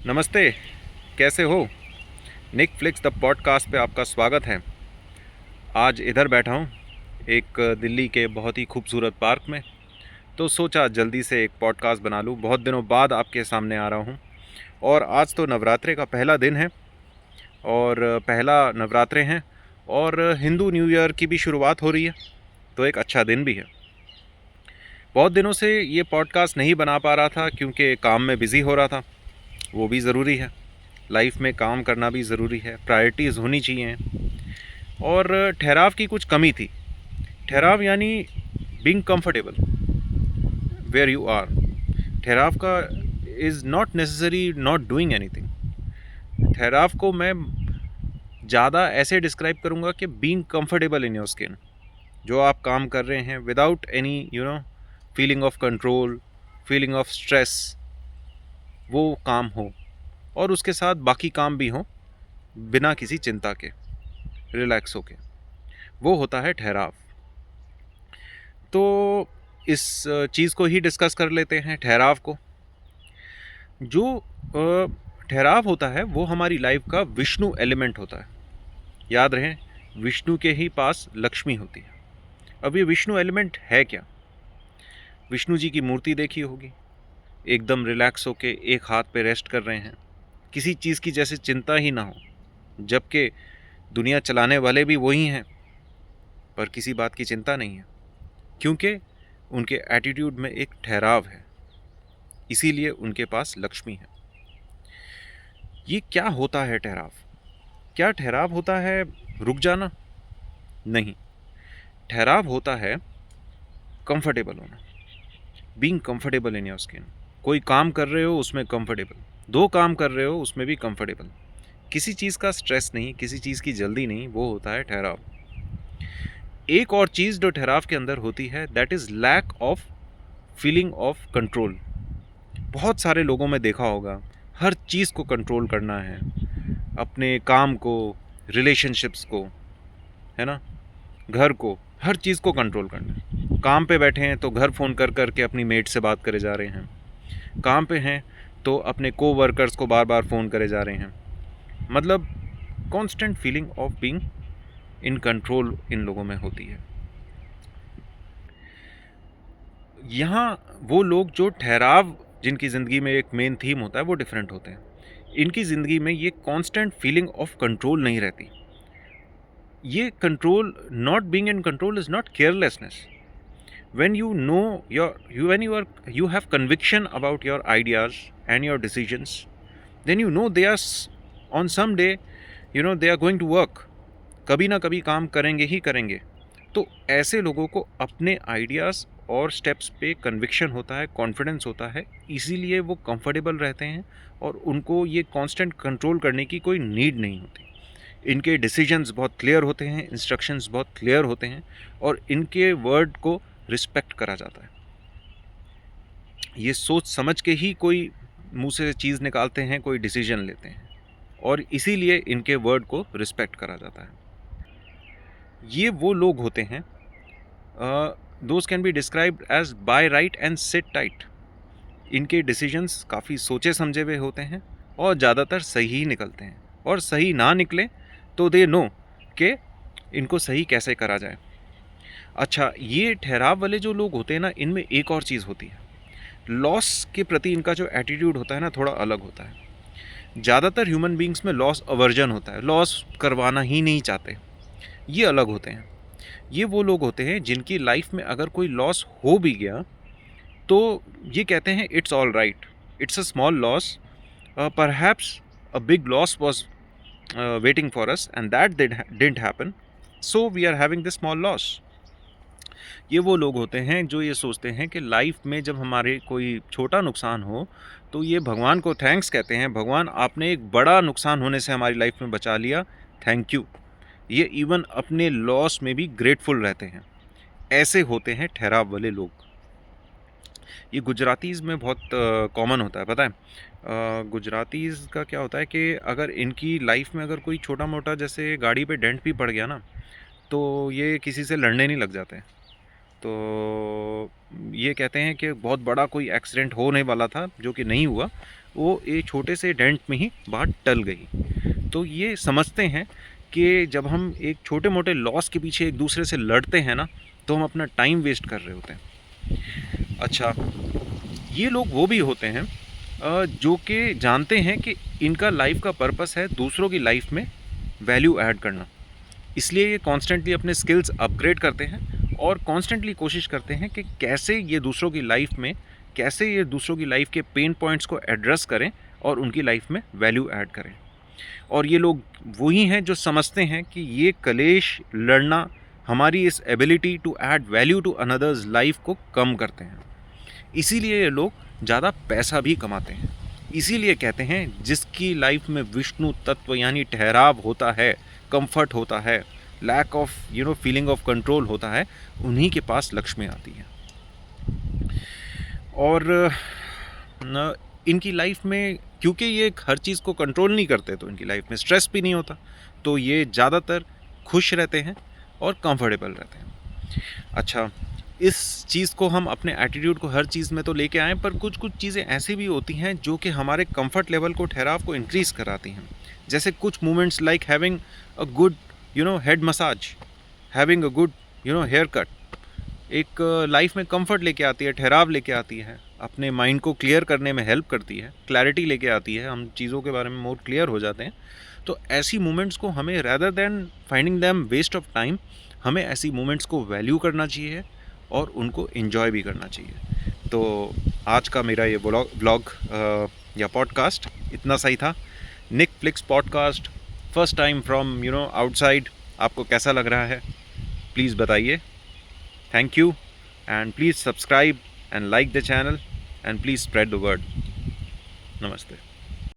नमस्ते। कैसे हो? निक फ्लिक्स द पॉडकास्ट पे आपका स्वागत है। आज इधर बैठा हूँ एक दिल्ली के बहुत ही खूबसूरत पार्क में। तो सोचा जल्दी से एक पॉडकास्ट बना लूँ। बहुत दिनों बाद आपके सामने आ रहा हूँ और आज तो नवरात्रे का पहला दिन है और पहला नवरात्रे हैं और हिंदू न्यू ईयर की भी शुरुआत हो रही है, तो एक अच्छा दिन भी है। बहुत दिनों से ये पॉडकास्ट नहीं बना पा रहा था क्योंकि काम में बिज़ी हो रहा था। वो भी ज़रूरी है, लाइफ में काम करना भी ज़रूरी है, प्रायोरिटीज़ होनी चाहिए। और ठहराव की कुछ कमी थी। ठहराव यानी being comfortable where you are. ठहराव का is not necessary not doing anything. ठहराव को मैं ज़्यादा ऐसे डिस्क्राइब करूँगा कि being comfortable in your skin. जो आप काम कर रहे हैं without any feeling of control, feeling of stress, वो काम हो और उसके साथ बाकी काम भी हो बिना किसी चिंता के, रिलैक्स होके। वो होता है ठहराव। तो इस चीज़ को ही डिस्कस कर लेते हैं, ठहराव को। जो ठहराव होता है वो हमारी लाइफ का विष्णु एलिमेंट होता है। याद रहे, विष्णु के ही पास लक्ष्मी होती है। अब ये विष्णु एलिमेंट है क्या? विष्णु जी की मूर्ति देखी होगी, एकदम रिलैक्स होके एक हाथ पे रेस्ट कर रहे हैं, किसी चीज़ की जैसे चिंता ही ना हो, जबकि दुनिया चलाने वाले भी वही हैं, पर किसी बात की चिंता नहीं है क्योंकि उनके एटीट्यूड में एक ठहराव है, इसीलिए उनके पास लक्ष्मी है। ये क्या होता है ठहराव? क्या ठहराव होता है रुक जाना? नहीं, ठहराव होता है कंफर्टेबल होना, being comfortable in your skin. कोई काम कर रहे हो उसमें कंफर्टेबल, दो काम कर रहे हो उसमें भी कंफर्टेबल, किसी चीज़ का स्ट्रेस नहीं, किसी चीज़ की जल्दी नहीं, वो होता है ठहराव। एक और चीज़ जो ठहराव के अंदर होती है that is lack of feeling of control. बहुत सारे लोगों में देखा होगा, हर चीज़ को कंट्रोल करना है, अपने काम को, रिलेशनशिप्स को, है ना, घर को, हर चीज़ को कंट्रोल करना है। काम पे बैठे हैं तो घर फ़ोन कर कर के अपनी मेट से बात करे जा रहे हैं, काम पे हैं तो अपने को वर्कर्स को बार बार फ़ोन करे जा रहे हैं। मतलब constant feeling of being in control इन लोगों में होती है। यहाँ वो लोग जो ठहराव, जिनकी ज़िंदगी में एक मेन थीम होता है, वो डिफरेंट होते हैं। इनकी ज़िंदगी में ये कांस्टेंट फीलिंग ऑफ कंट्रोल नहीं रहती। ये control, not being in control is not carelessness. When you know when you have conviction about your ideas and your decisions, then you know they are on some day, they are going to work. कभी ना कभी काम करेंगे ही करेंगे। तो ऐसे लोगों को अपने आइडियाज़ और स्टेप्स पे कन्विक्शन होता है, कॉन्फिडेंस होता है, इसीलिए वो कंफर्टेबल रहते हैं और उनको ये कांस्टेंट कंट्रोल करने की कोई नीड नहीं होती। इनके डिसीजंस बहुत क्लियर होते हैं, इंस्ट्रक्शंस बहुत क्लियर होते हैं और इनके वर्ड को रिस्पेक्ट करा जाता है। ये सोच समझ के ही कोई मुंह से चीज़ निकालते हैं, कोई डिसीजन लेते हैं और इसीलिए इनके वर्ड को रिस्पेक्ट करा जाता है। ये वो लोग होते हैं, those can be described as buy right and sit tight. इनके डिसीजंस काफ़ी सोचे समझे हुए होते हैं और ज़्यादातर सही ही निकलते हैं, और सही ना निकले तो दे नो कि इनको सही कैसे करा जाए। अच्छा, ये ठहराव वाले जो लोग होते हैं ना, इनमें एक और चीज़ होती है, लॉस के प्रति इनका जो एटीट्यूड होता है ना, थोड़ा अलग होता है। ज़्यादातर ह्यूमन बींग्स में लॉस अवर्जन होता है, लॉस करवाना ही नहीं चाहते। ये अलग होते हैं। ये वो लोग होते हैं जिनकी लाइफ में अगर कोई लॉस हो भी गया तो ये कहते हैं it's all right, it's a small loss, perhaps a big loss was waiting for us and that didn't happen, so we are having this small loss. ये वो लोग होते हैं जो ये सोचते हैं कि लाइफ में जब हमारे कोई छोटा नुकसान हो तो ये भगवान को थैंक्स कहते हैं, भगवान आपने एक बड़ा नुकसान होने से हमारी लाइफ में बचा लिया, थैंक यू। ये इवन अपने लॉस में भी ग्रेटफुल रहते हैं। ऐसे होते हैं ठहराव वाले लोग। ये गुजरातीज़ में बहुत कॉमन होता है, पता है। गुजरातीज़ का क्या होता है कि अगर इनकी लाइफ में अगर कोई छोटा मोटा जैसे गाड़ी पे डेंट भी पड़ गया ना, तो ये किसी से लड़ने नहीं लग जाते। तो ये कहते हैं कि बहुत बड़ा कोई एक्सीडेंट होने वाला था जो कि नहीं हुआ, वो एक छोटे से डेंट में ही बात टल गई। तो ये समझते हैं कि जब हम एक छोटे मोटे लॉस के पीछे एक दूसरे से लड़ते हैं ना, तो हम अपना टाइम वेस्ट कर रहे होते हैं। अच्छा, ये लोग वो भी होते हैं जो कि जानते हैं कि इनका लाइफ का पर्पस है दूसरों की लाइफ में वैल्यू ऐड करना, इसलिए ये कॉन्स्टेंटली अपने स्किल्स अपग्रेड करते हैं और कॉन्स्टेंटली कोशिश करते हैं कि कैसे ये दूसरों की लाइफ में, कैसे ये दूसरों की लाइफ के पेन पॉइंट्स को एड्रेस करें और उनकी लाइफ में वैल्यू ऐड करें। और ये लोग वही हैं जो समझते हैं कि ये कलेश लड़ना हमारी इस ability to add value to another's life को कम करते हैं। इसीलिए ये लोग ज़्यादा पैसा भी कमाते हैं। इसीलिए कहते हैं जिसकी लाइफ में विष्णु तत्व यानी ठहराव होता है, कंफर्ट होता है, lack of feeling of control होता है, उन्हीं के पास लक्ष्मी आती है। और इनकी लाइफ में क्योंकि ये हर चीज़ को कंट्रोल नहीं करते, तो इनकी लाइफ में स्ट्रेस भी नहीं होता, तो ये ज़्यादातर खुश रहते हैं और कंफर्टेबल रहते हैं। अच्छा, इस चीज़ को हम अपने एटीट्यूड को हर चीज़ में तो लेके आएँ, पर कुछ कुछ चीज़ें ऐसी भी होती हैं जो कि हमारे कंफर्ट लेवल को, ठहराव को इंक्रीज़ कराती हैं। जैसे कुछ movements like having a good head massage, having a good hair cut, एक लाइफ में कंफर्ट लेके आती है, ठहराव लेके आती है, अपने माइंड को क्लियर करने में हेल्प करती है, क्लैरिटी लेके आती है, हम चीज़ों के बारे में मोर क्लियर हो जाते हैं। तो ऐसी मोमेंट्स को हमें rather than finding them waste of time, हमें ऐसी मोमेंट्स को वैल्यू करना चाहिए और उनको एंजॉय भी करना चाहिए। तो आज का मेरा ये व्लॉग या पॉडकास्ट इतना सही था। Netflix podcast first time from outside, आपको कैसा लग रहा है प्लीज़ बताइए। Thank you and please subscribe and like the channel and please spread the word. Namaste.